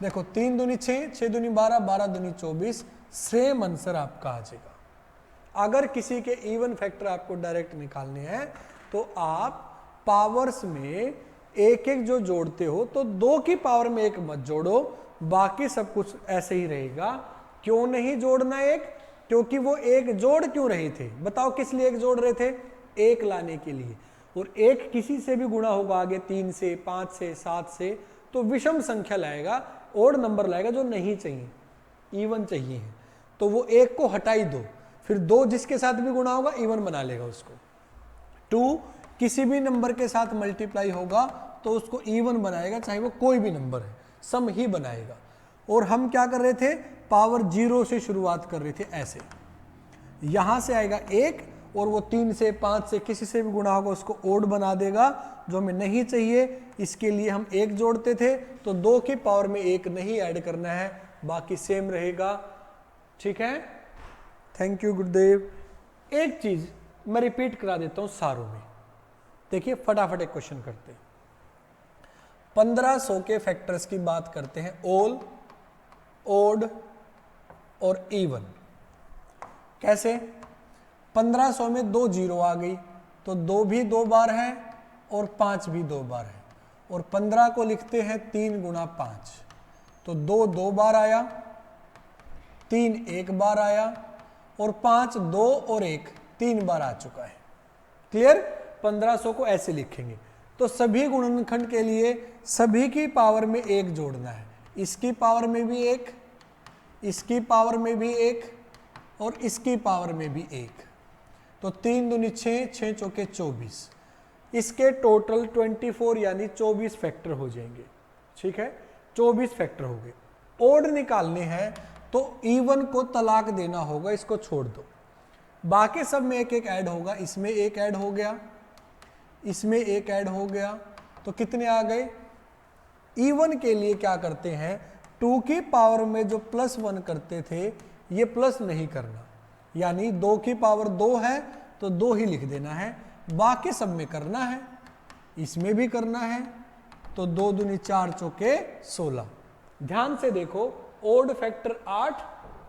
देखो 3 दूनी 6, 6 दूनी 12, 12 दूनी 24, सेम आंसर आपका आ जाएगा। अगर किसी के इवन फैक्टर आपको डायरेक्ट निकालने हैं तो आप पावर्स में एक एक जो जोड़ते हो तो 2 की पावर में 1 मत जोड़ो, बाकी सब कुछ ऐसे ही रहेगा। क्यों नहीं जोड़ना 1? क्योंकि वो 1 जोड़ क्यों रहे थे? बताओ किस लिए 1 जोड़ रहे थे? 1 लाने के लिए। और 1 किसी से भी गुणा होगा आगे 3 से, 5 से, 7 से, तो विषम संख्या लाएगा, ओड नंबर लाएगा जो नहीं चाहिए, इवन चाहिए है। तो वो 1 को हटाई दो, फिर 2 जिसके साथ भी गुणा होगा इवन बना लेगा उसको। 2 किसी भी नंबर के साथ मल्टीप्लाई होगा तो उसको इवन बनाएगा, चाहे वो कोई भी नंबर है, सम ही बनाएगा। और हम क्या कर रहे थे? पावर 0 से शुरुआत कर रहे थे, ऐसे यहां से आएगा 1 और वो 3 से, 5 से, किसी से भी गुणा होगा उसको ओड बना देगा, जो हमें नहीं चाहिए। इसके लिए हम 1 जोड़ते थे, तो 2 की पावर में 1 नहीं ऐड करना है, बाकी सेम रहेगा। ठीक है, थैंक यू गुरुदेव। एक चीज मैं रिपीट करा देता हूं सारों में, देखिए फटाफट एक क्वेश्चन करते हैं। 1500 के फैक्टर्स की बात करते हैं, ओल, ओड और इवन। कैसे? 1500 में 2 जीरो आ गई, तो 2 भी 2 बार है और 5 भी 2 बार है, और 15 को लिखते हैं 3 गुणा 5, तो 2 2 बार आया, 3 1 बार आया, और 5 2 और 1 3 बार आ चुका है। क्लियर? 1500 को ऐसे लिखेंगे। तो सभी गुणनखंड के लिए सभी की पावर में 1 जोड़ना है, इसकी पावर में भी 1, इसकी पावर में भी 1, और इसकी पावर में भी 1। तो 3 दूनी 6, 6 चौके 24, इसके टोटल 24 यानी 24 फैक्टर हो जाएंगे। ठीक है, 24 फैक्टर हो गए। ओड निकालने हैं तो इवन को तलाक देना होगा, इसको छोड़ दो, बाकी सब में 1 1 ऐड होगा। इसमें 1 ऐड हो गया, इसमें 1 ऐड हो गया, तो कितने आ गए? इवन के लिए क्या करते हैं, 2 की पावर में जो +1 करते थे ये प्लस नहीं करना, यानी 2 की पावर 2 है तो 2 ही लिख देना है, बाकी सब में करना है, इसमें भी करना है। तो 2 दूनी 4 चौके 16। ध्यान से देखो, ओड फैक्टर 8,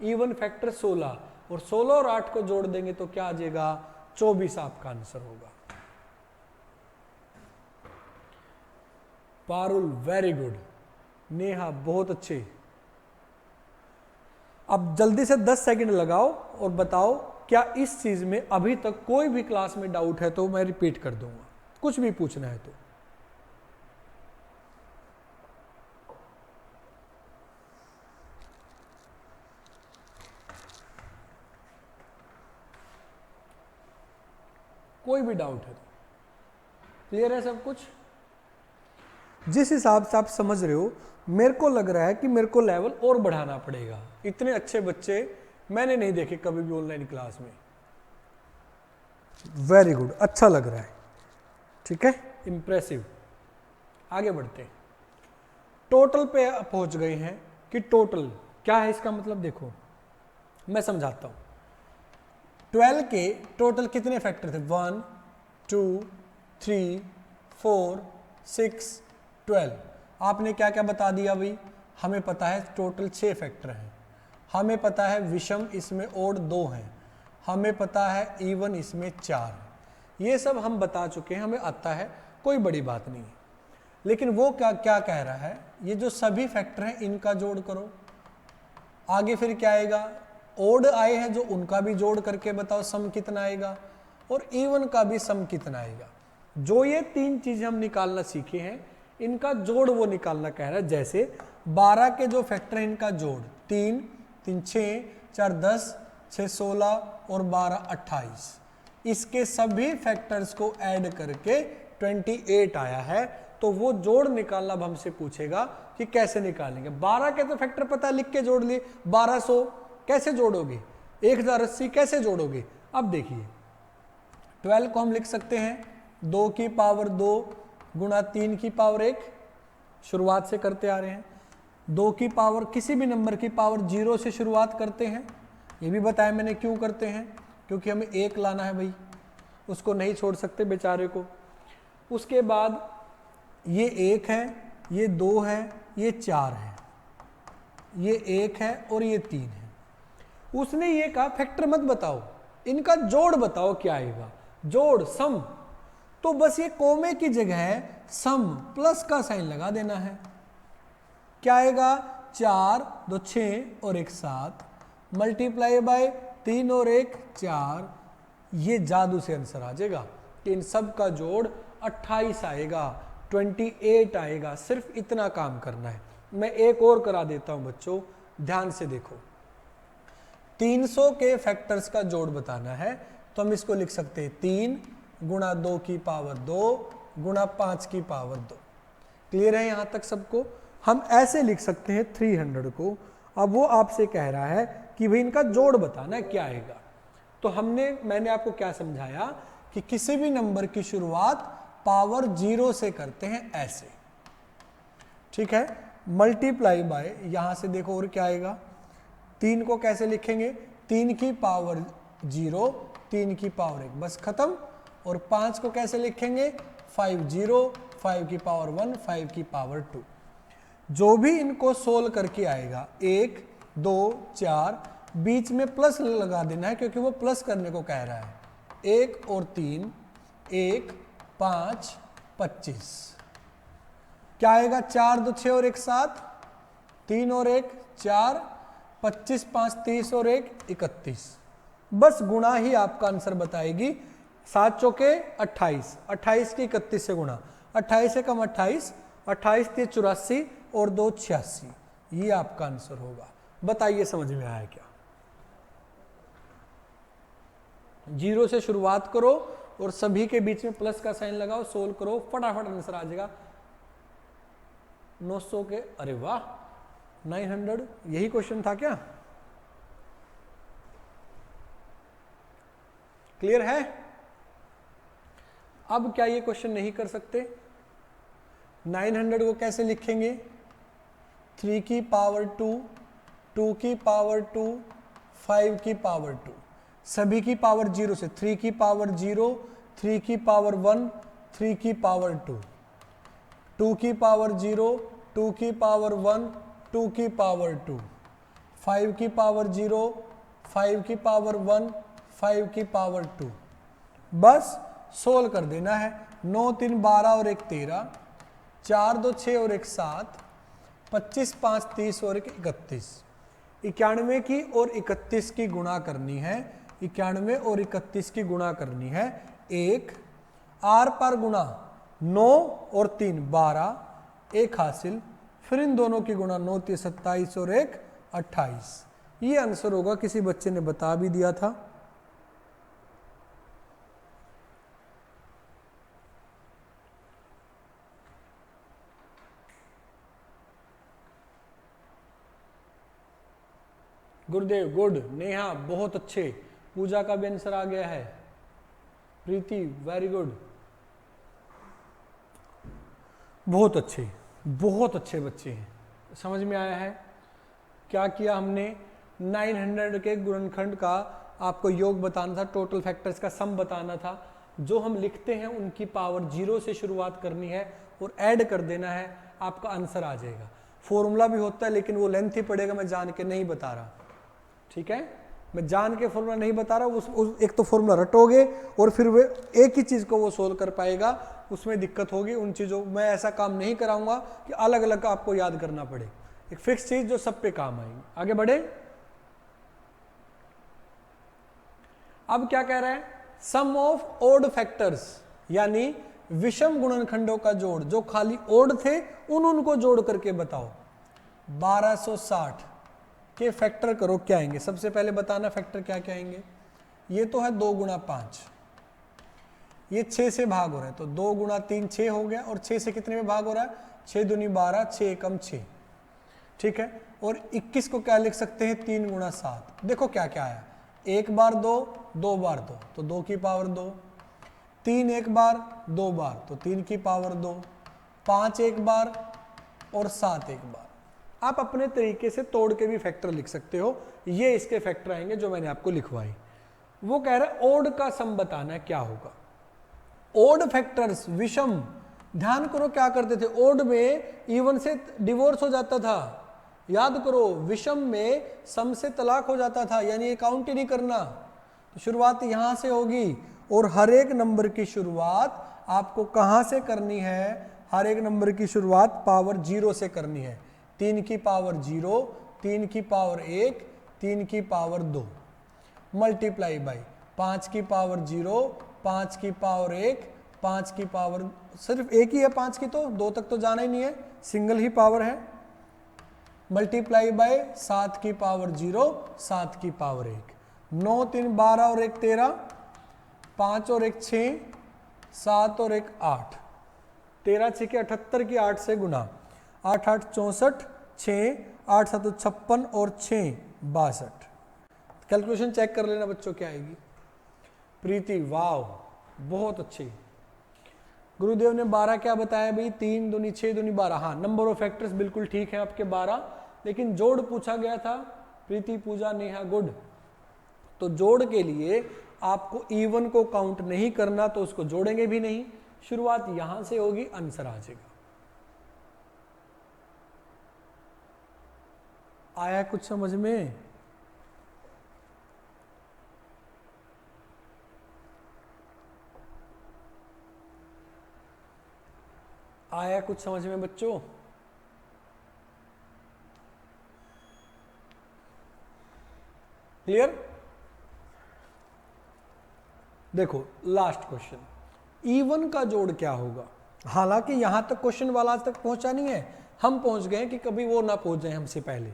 इवन फैक्टर 16, और 16 और 8 को जोड़ देंगे तो क्या आ जाएगा? 24 आपका आंसर होगा। पारुल वेरी गुड, नेहा बहुत अच्छे। अब जल्दी से 10 सेकंड लगाओ और बताओ क्या इस चीज में अभी तक कोई भी क्लास में डाउट है तो मैं रिपीट कर दूंगा, कुछ भी पूछना है तो। कोई भी डाउट है तो क्लियर है सब कुछ? जिस हिसाब से आप समझ रहे हो, मेरे को लग रहा है कि मेरे को लेवल और बढ़ाना पड़ेगा। इतने अच्छे बच्चे मैंने नहीं देखे कभी भी ऑनलाइन क्लास में। वेरी गुड, अच्छा लग रहा है। ठीक है, इंप्रेसिव। आगे बढ़ते हैं, टोटल पे पहुंच गए हैं कि टोटल क्या है इसका मतलब देखो, मैं समझाता हूं। 12 के टोटल कितने फैक्टर थे? 1 2 3 4 6 12। आपने क्या क्या बता दिया भाई? हमें पता है टोटल 6 फैक्टर हैं, हमें पता है विषम इसमें ओड 2 हैं, हमें पता है इवन इसमें 4 है। ये सब हम बता चुके हैं, हमें आता है, कोई बड़ी बात नहीं है। लेकिन वो क्या क्या कह रहा है, ये जो सभी फैक्टर हैं इनका जोड़ करो। आगे फिर क्या आएगा? ओड आए हैं जो उनका भी जोड़ करके बताओ सम कितना आएगा, और इवन का भी सम कितना आएगा। जो ये 3 चीजें हम निकालना सीखे हैं इनका जोड़ वो निकालना कह रहा है। जैसे 12 के जो फैक्टर हैं इनका जोड़ 3 3 6 4 10 6 16 और 12 28, इसके सभी फैक्टर्स को ऐड करके 28 आया है। तो वो जोड़ निकालना अब हमसे पूछेगा कि कैसे निकालेंगे। 12 के तो फैक्टर पता लिख के जोड़ लिए, 1200 कैसे जोड़ोगे, 1080 कैसे जोड़ोगे? अब देखिए 12 को हम लिख सकते हैं 2 की पावर 2 गुणा 3 की पावर 1, शुरुआत से करते आ रहे हैं। 2 की पावर, किसी भी नंबर की पावर 0 से शुरुआत करते हैं, ये भी बताया मैंने क्यों करते हैं, क्योंकि हमें 1 लाना है भाई, उसको नहीं छोड़ सकते बेचारे को। उसके बाद ये 1 है, ये 2 है, ये 4 है, ये 1 है और ये 3 है। उसने ये कहा फैक्टर मत बताओ, इनका जोड़ बताओ क्या आएगा, जोड़ सम। तो बस ये कोमे की जगह सम प्लस का साइन लगा देना है। क्या आएगा, 4 2 6 और 1 7 मल्टीप्लाई बाय 3 और 1 4। ये जादू से आंसर आ जाएगा कि इन सब का जोड़ 28 आएगा, 28 आएगा। सिर्फ इतना काम करना है। मैं एक और करा देता हूं बच्चों, ध्यान से देखो। 300 के फैक्टर्स का जोड़ बताना है तो हम इसको लिख सकते हैं 3 गुणा 2 की पावर 2 गुणा 5 की पावर 2। क्लियर है यहां तक सबको? हम ऐसे लिख सकते हैं 300 को। अब वो आपसे कह रहा है कि भाई इनका जोड़ बताना है क्या आएगा। तो मैंने आपको क्या समझाया कि किसी भी नंबर की शुरुआत पावर 0 से करते हैं ऐसे, ठीक है। मल्टीप्लाई बाय, यहां से देखो और क्या आएगा, 3 को कैसे लिखेंगे, 3 की पावर 0 3 की पावर 1, बस खत्म। और 5 को कैसे लिखेंगे, 5 0 5 की पावर 1 5 की पावर 2। जो भी इनको सोल्व करके आएगा 1 2 4, बीच में प्लस लगा देना है क्योंकि वो प्लस करने को कह रहा है। 1 और 3 1 5 25। क्या आएगा, 4 2 6 और 1 7, 3 और 1 4, 25 5 30 और 1 31। बस गुणा ही आपका आंसर बताएगी। 7 चौके 28, 28 की 31 से गुणा, 28 से कम 28, 28 3 84 और 2 86। ये आपका आंसर होगा। बताइए समझ में आया क्या? 0 से शुरुआत करो और सभी के बीच में प्लस का साइन लगाओ, सोल्व करो, फटाफट आंसर आ जाएगा 900 के। अरे वाह, 900 यही क्वेश्चन था क्या? क्लियर है? अब क्या ये क्वेश्चन नहीं कर सकते? 900 को कैसे लिखेंगे, 3 की पावर 2 2 की पावर 2 5 की पावर 2, सभी की पावर 0 से, 3 की पावर 0 3 की पावर 1 3 की पावर 2, 2 की पावर 0 2 की पावर 1 2 की पावर 2, 5 की पावर 0 5 की पावर 1 5 की पावर 2। बस सोल्व कर देना है। 9 3 12 और 1 13, 4 2 6 और 1 7, 25 5 30 और 1 31। 91 की और 31 की गुणा करनी है, 91 और 31 की गुणा करनी है। 1 आर पर गुणा 9 और 3 12, 1 हासिल, फिर इन दोनों की गुणा 9 3 27 और 1 28। ये आंसर होगा, किसी बच्चे ने बता भी दिया था। गुरुदेव गुड, नेहा बहुत अच्छे, पूजा का भी आंसर आ गया है, प्रीति वेरी गुड, बहुत अच्छे बच्चे हैं। समझ में आया है क्या किया हमने? 900 के गुणनखंड का आपको योग बताना था, टोटल फैक्टर्स का सम बताना था। जो हम लिखते हैं उनकी पावर 0 से शुरुआत करनी है और ऐड कर देना है, आपका आंसर आ जाएगा। फॉर्मूला भी होता है लेकिन वो लेंथ ही पड़ेगा, मैं जान के नहीं बता रहा, ठीक है। मैं जान के फॉर्मूला नहीं बता रहा। एक तो फॉर्मूला रटोगे और फिर वे एक ही चीज को वो सोल्व कर पाएगा, उसमें दिक्कत होगी। उन चीजों मैं ऐसा काम नहीं कराऊंगा कि अलग अलग आपको याद करना पड़े, एक फिक्स चीज जो सब पे काम आएगी। आगे बढ़े। अब क्या कह रहा है, सम ऑफ ओड फैक्टर्स, यानी विषम गुणनखंडों का जोड़, जो खाली ओड थे उनको जोड़ करके बताओ। 1260 के फैक्टर करो, क्या आएंगे? सबसे पहले बताना फैक्टर क्या क्या आएंगे। ये तो है 2 गुणा 5, ये 6 से भाग हो रहा है तो 2 गुणा 3 6 हो गया, और 6 से कितने में भाग हो रहा है? 6 दूनी 12, 6 एकम 6, ठीक है। और 21 को क्या लिख सकते हैं? 3 गुणा 7। देखो क्या क्या आया, 1 बार 2, 2 बार 2 तो 2 की पावर 2, 3 1 बार 2 बार तो 3 की पावर 2, 5 1 बार और 7 1 बार। आप अपने तरीके से तोड़ के भी फैक्टर लिख सकते हो। ये इसके फैक्टर आएंगे जो मैंने आपको लिखवाई। वो कह रहा है ओड का सम बताना है, क्या होगा? ओड फैक्टर्स विषम, ध्यान करो क्या करते थे, ओड में इवन से डिवोर्स हो जाता था, याद करो। विषम में सम से तलाक हो जाता था, यानी ये काउंट ही नहीं करना। तो शुरुआत यहां से होगी और हर एक नंबर की शुरुआत आपको कहां से करनी है? हर एक नंबर की शुरुआत पावर 0 से करनी है। 3 की पावर 0, 3 की पावर 1, 3 की पावर 2 मल्टीप्लाई बाई 5 की पावर 0, 5 की पावर 1, 5 की पावर सिर्फ एक ही है 5 की, तो 2 तक तो जाना ही नहीं है, सिंगल ही पावर है, मल्टीप्लाई बाय 7 की पावर 0, 7 की पावर 1, 9 3 12 और 1 13, 5 और 1 6, 7 और 1 8, 13 6 के 78 की 8 से गुना, 8 8 64, 6 8 7 56 और 6 62। कैलकुलेशन चेक कर लेना बच्चों क्या आएगी। प्रीति वाव बहुत अच्छी। गुरुदेव ने 12 क्या बताया भाई? 3 दूनी 6 दूनी 12। हाँ, नंबर ऑफ फैक्टर्स बिल्कुल ठीक है आपके 12, लेकिन जोड़ पूछा गया था। प्रीति पूजा नेहा गुड। तो जोड़ के लिए आपको इवन को काउंट नहीं करना, तो उसको जोड़ेंगे भी नहीं, शुरुआत यहां से होगी, आंसर आ जाएगा। आया कुछ समझ में? आया कुछ समझ में बच्चों? क्लियर? देखो लास्ट क्वेश्चन, इवन का जोड़ क्या होगा? हालांकि यहां तक क्वेश्चन वाला आज तक पहुंचा नहीं है, हम पहुंच गए कि कभी वो ना पहुंच जाए हमसे पहले।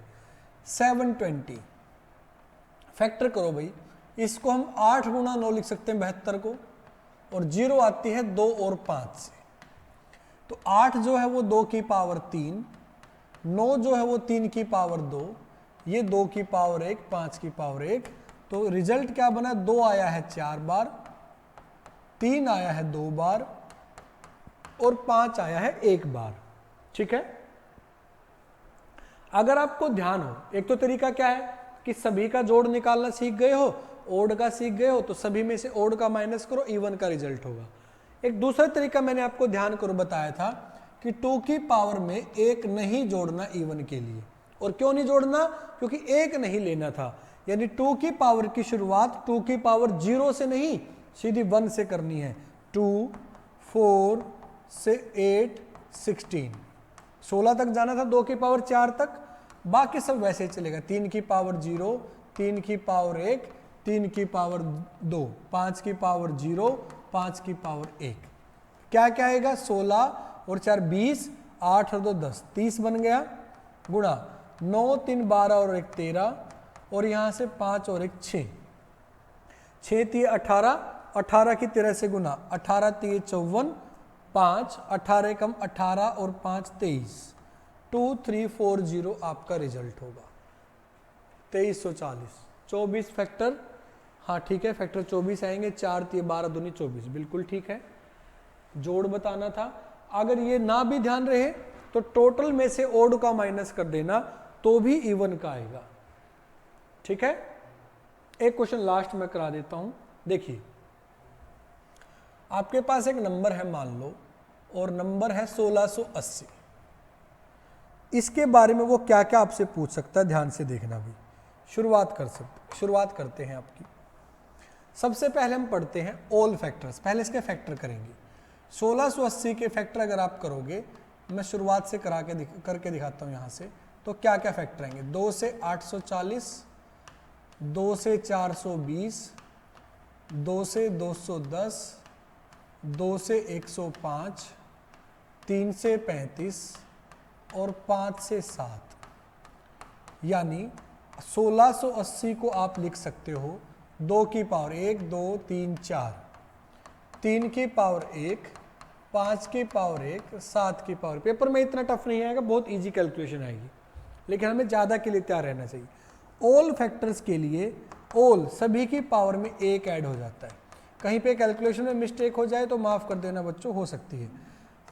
720 फैक्टर करो भाई, इसको हम 8 गुना 9 लिख सकते हैं 72 को, और 0 आती है 2 और 5 से। तो 8 जो है वो 2 की पावर 3, 9 जो है वो 3 की पावर 2, ये 2 की पावर 1, 5 की पावर 1। तो रिजल्ट क्या बना? 2 आया है 4 बार, 3 आया है 2 बार और 5 आया है 1 बार। ठीक है? अगर आपको ध्यान हो, एक तो तरीका क्या है कि सभी का जोड़ निकालना सीख गए हो, ओड का सीख गए हो, तो सभी में से ओड का माइनस करो, इवन का रिजल्ट होगा। एक दूसरा तरीका मैंने आपको ध्यान करो बताया था कि 2 की पावर में 1 नहीं जोड़ना इवन के लिए। और क्यों नहीं जोड़ना? क्योंकि 1 नहीं लेना था, यानी 2 की पावर की शुरुआत 2 की पावर 0 से नहीं, सीधी 1 से करनी है। 2 4 से 8 16, 16 तक जाना था 2 की पावर 4 तक, बाकी सब वैसे ही चलेगा। 3 की पावर 0, 3 की पावर 1, 3 की पावर 2, 5 की पावर 0, 5 की पावर 1। क्या क्या आएगा? 16 और 4 20, 8 और 2 10, 30 बन गया, गुणा 9 3 12 और 1 13, और यहां से 5 और 1 6, 6 3 18, 18 की 13 से गुना, 18 3 54, 5 18 कम 18 और 5 23, 2340 आपका रिजल्ट होगा। 2340, 24 फैक्टर, हाँ ठीक है, फैक्टर 24 आएंगे, 4 3 12 दूनी 24, बिल्कुल ठीक है। जोड़ बताना था। अगर ये ना भी ध्यान रहे तो टोटल में से ओड का माइनस कर देना, तो भी इवन का आएगा। ठीक है? एक क्वेश्चन लास्ट में करा देता हूं। देखिए, आपके पास एक नंबर है मान लो, और नंबर है 1680। इसके बारे में वो क्या क्या आपसे पूछ सकता है, ध्यान से देखना भी। शुरुआत करते हैं आपकी। सबसे पहले हम पढ़ते हैं ऑल फैक्टर्स, पहले इसके फैक्टर करेंगे। 1680 के फैक्टर अगर आप करोगे, मैं शुरुआत से करके दिखाता हूं यहां से, तो क्या क्या फैक्टर आएंगे? 2 से 840, 2 से 420, 2 से 210, 2 से 105, 3 से 35 और 5 से 7, यानी 1680 को आप लिख सकते हो 2 की पावर 1 2 3 4, 3 की पावर 1, 5 की पावर 1, 7 की पावर। पेपर में इतना टफ नहीं आएगा, बहुत इजी कैलकुलेशन आएगी, लेकिन हमें ज़्यादा के लिए तैयार रहना चाहिए। ऑल फैक्टर्स के लिए ऑल सभी की पावर में 1 ऐड हो जाता है। कहीं पे कैलकुलेशन में मिस्टेक हो जाए तो माफ़ कर देना बच्चों, हो सकती है।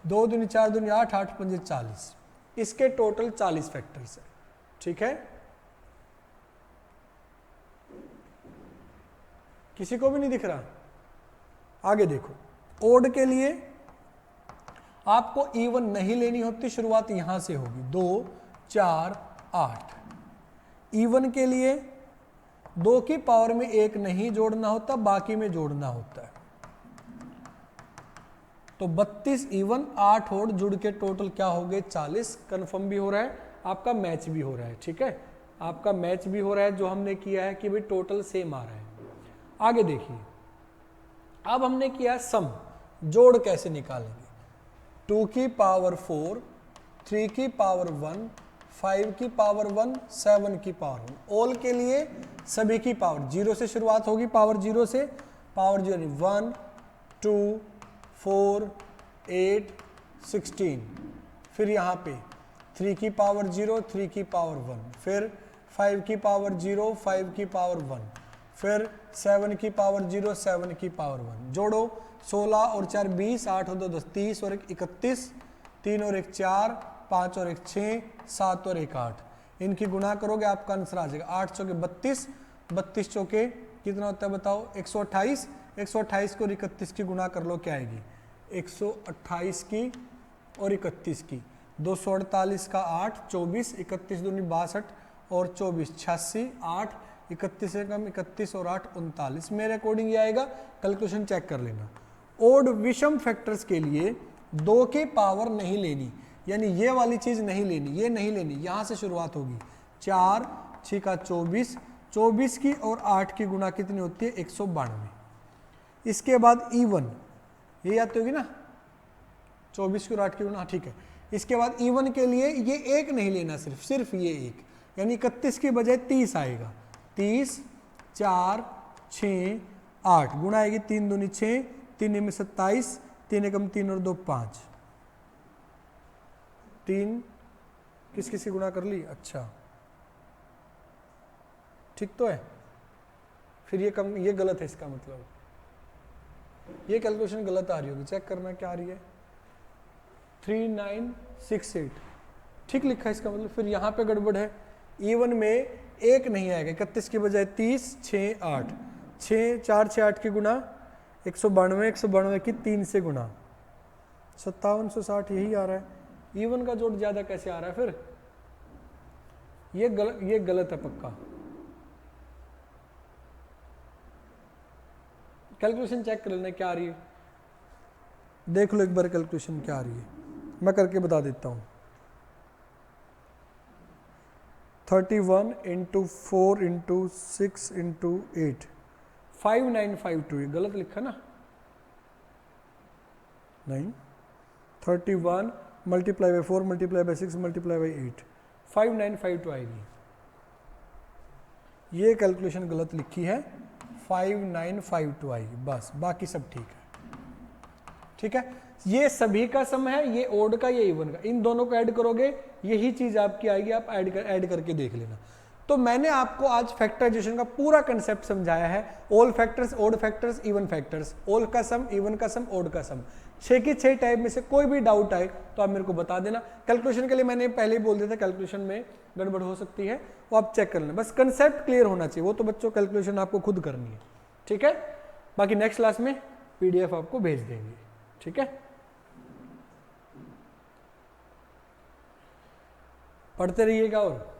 2 दूनी 4 दूनी 8, 8 पंजे 40, इसके टोटल 40 फैक्टर्स है। ठीक है? किसी को भी नहीं दिख रहा? आगे देखो, ओड के लिए आपको इवन नहीं लेनी होती, शुरुआत यहां से होगी 2 4 8। इवन के लिए 2 की पावर में 1 नहीं जोड़ना होता, बाकी में जोड़ना होता है। तो 32 इवन 8 और जुड़ के टोटल क्या हो गए 40। कंफर्म भी हो रहा है, आपका मैच भी हो रहा है। ठीक है, आपका मैच भी हो रहा है जो हमने किया है कि भाई टोटल सेम आ रहा है। आगे देखिए, अब हमने किया सम, जोड़ कैसे निकालेंगे। 2 की पावर 4, 3 की पावर 1, 5 की पावर 1, 7 की पावर 1। ऑल के लिए सभी की पावर 0 से शुरुआत होगी, पावर 0 से, पावर 0 1 2 4 8 16। फिर यहाँ पे 3 की पावर 0, 3 की पावर 1, फिर 5 की पावर 0, 5 की पावर 1, फिर 7 की पावर 0, 7 की पावर 1। जोड़ो 16 और 4 20, 8 और 2 10, 30 और 1 31, 3 और 1 4, 5 और 1 6, 7 और 1 8। इनकी गुणा करोगे आपका आंसर आ जाएगा 8 चौके 32, 32 चौके कितना होता है बताओ 128। 128 को 31 की गुणा कर लो, क्या आएगी 128 की और 31 की, 248 का 8, 24, 31 दूनी 62 और 24 86, 8 31 से कम 31 और 8 39। मेरे अकॉर्डिंग ये आएगा, कैलकुलेशन चेक कर लेना। ओड विषम फैक्टर्स के लिए 2 की पावर नहीं लेनी, यानी ये वाली चीज नहीं लेनी, ये नहीं लेनी, यहां से शुरुआत होगी 4 6 का 24, 24 की और 8 की गुणा कितनी होती है 192। इसके बाद इवन, ये याद होगी ना 24 की और 8 की गुणा, ठीक है। इसके बाद इवन के लिए ये एक नहीं लेना, सिर्फ ये एक, यानी 31 की बजाय 30 आएगा। 30 4 6 8 गुणा आएगी 3 दूनी 6, 3 में 27, 3 एकम 3 और 2 5, 3 किस किस की गुणा कर ली, अच्छा ठीक तो है। फिर ये गलत है, इसका मतलब ये कैलकुलेशन गलत आ रही होगी, चेक करना क्या आ रही है 3968, ठीक लिखा है इसका मतलब। फिर यहाँ पे गड़बड़ है, इवन में एक नहीं आएगा, 31 की बजाय 30 6 8, 6 4 6 8 की गुणा 192, 192 की 3 से गुणा 5760, यही आ रहा है। इवन का जोड़ ज्यादा कैसे आ रहा है फिर, ये गलत है पक्का। कैलकुलेशन चेक कर लेना क्या आ रही है, देख लो एक बार कैलकुलेशन क्या आ रही है, मैं करके बता देता हूँ। 31 इंटू 4 इंटू 6 इंटू 8, 5952, ये गलत लिखा ना, नहीं 31 multiply by 4 multiply by 6 multiply by 8, 5952 आएगी। ये कैलकुलेशन गलत लिखी है, 5952 आएगी बस, बाकी सब ठीक है। ठीक है, ये सभी का सम है, ये ओड का ये इवन का, इन दोनों को ऐड करोगे यही चीज आपकी आएगी, आप ऐड करके देख लेना। तो मैंने आपको आज फैक्टराइजेशन का पूरा कंसेप्ट समझाया है, all factors, odd factors, even factors, all का सम, इवन का सम, ओड का सम, 6 की 6 टाइप में से कोई भी डाउट आए तो आप मेरे को बता देना। कैलकुलेशन के लिए मैंने पहले ही बोल दिया था, कैलकुलेशन में गड़बड़ हो सकती है, वो आप चेक कर लेना, बस कंसेप्ट क्लियर होना चाहिए, वो तो बच्चों कैलकुलेशन आपको खुद करनी है। ठीक है, बाकी नेक्स्ट क्लास में PDF आपको भेज देंगे। ठीक है, पढ़ते रहिएगा और